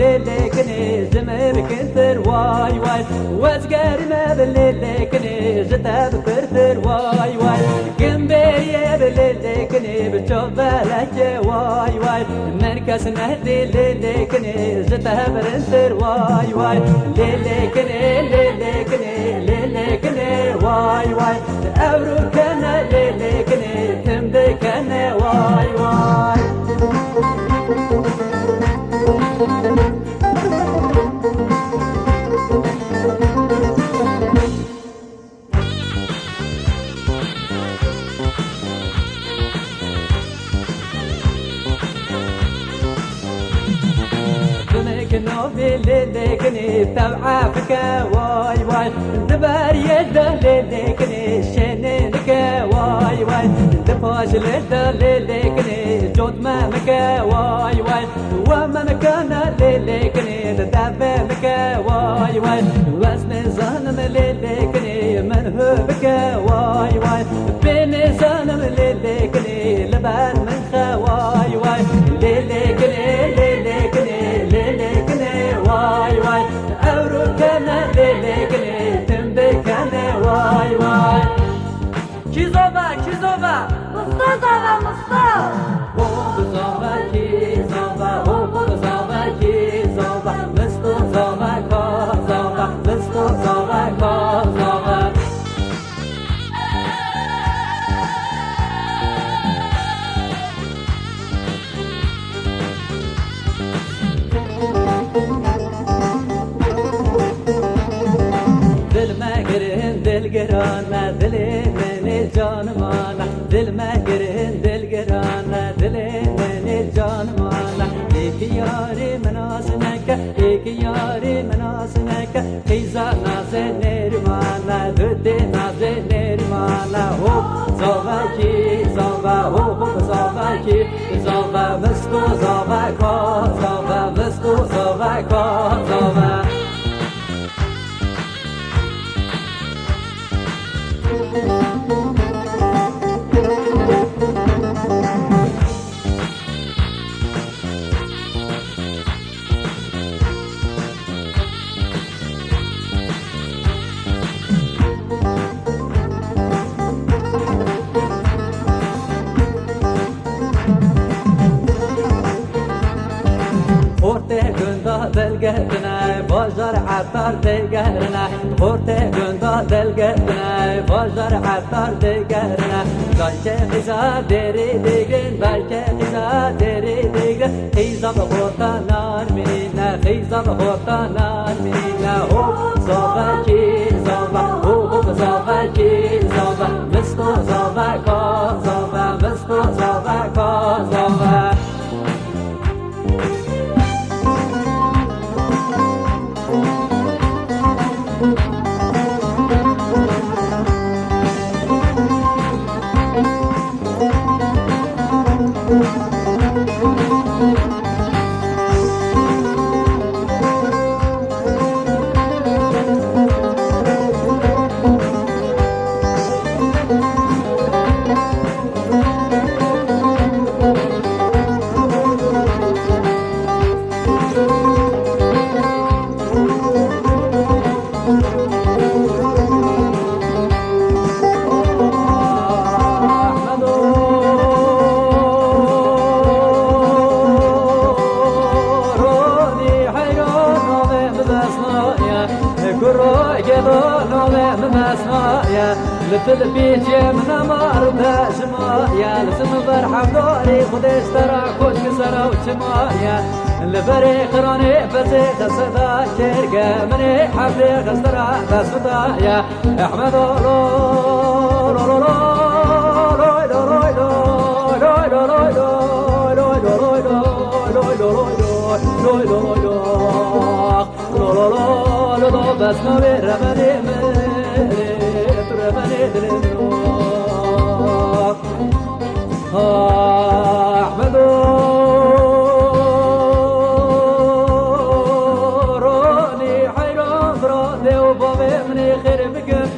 ليلكني زمر كنتر واي واي واسقر ما بالليلكني جتاب كرتر واي واي كمبيري بالليلكني بتشوف لك واي واي مركز نهدي ليلكني جتاب رنتر واي واي ليلكني ليلكني ليلكني واي واي أبرو كنا ليلكني تمدي كنا واي واي ليلكني تبع فكا واي واي دبر يده ليلكني شننك واي واي دفاش لده ليلكني جود ما مكا واي واي وما مكانا ليلكني دافع مكا واي واي واسم زانم ليلكني من هو بكا واي واي بين زانم ليلكني لبان من خا واي واي ليلكني ليلكني ليلكني واي واي أورو كنا ليلكني تمدي كنا واي واي كيزوبا كيزوبا مصطفى مصطفى وبزوبا كيزوبا وبزوبا كيزوبا مستوزوبا كوزوبا مستوزوبا كوزوبا دلقرانا دلي من الجان مانا دل ما قرن دلقرانا دلي من الجان مانا ليك ياري مناسنك ليك ياري مناسنك خيزا نازي نيرمانا دودي نازي نيرمانا هو زوباكي زوبا هو زوباكي زوبا مستو زوبا كو زوبا مستو زوبا كو زوبا دلقتنا بازار عطار دلقهرنا خورته گندا دلقتنا بازار عطار دلقهرنا بلکه خیزا دری دیگرین بلکه خیزا دری دیگرین خیزا بخورتا نار مینا خیزا بخورتا نار مینا هو زابا کی زابا هو زابا کی زابا مستو زابا کا زابا مستو زابا کا زابا لفل بيتي من مارده جمايا لسم فرحة بدوري خديش ترى كوش كسرة وجمايا لفريق راني فزيخ صدا شرقة مني حبلي خسرة تسوطايا احمد رو لوی لوی لو لو لو لو لو بس نوی رمنی مری رمنی دلنو احمدو رونی حیران براده و بابه منی خیر بکن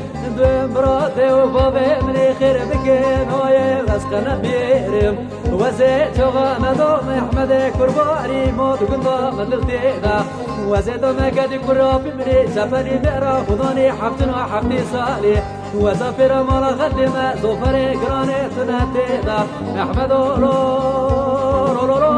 براده و بابه منی خیر بکن آیه غسقنا بیرم وزي توغا مدوم احمد كرباري موت كندا مدلتينا وزي دوم قد كرابي مني سفري بيرا خذوني حبتنا حبتي صالي وزفر مالا خدمة زفري قراني تنتينا احمد لو لو لو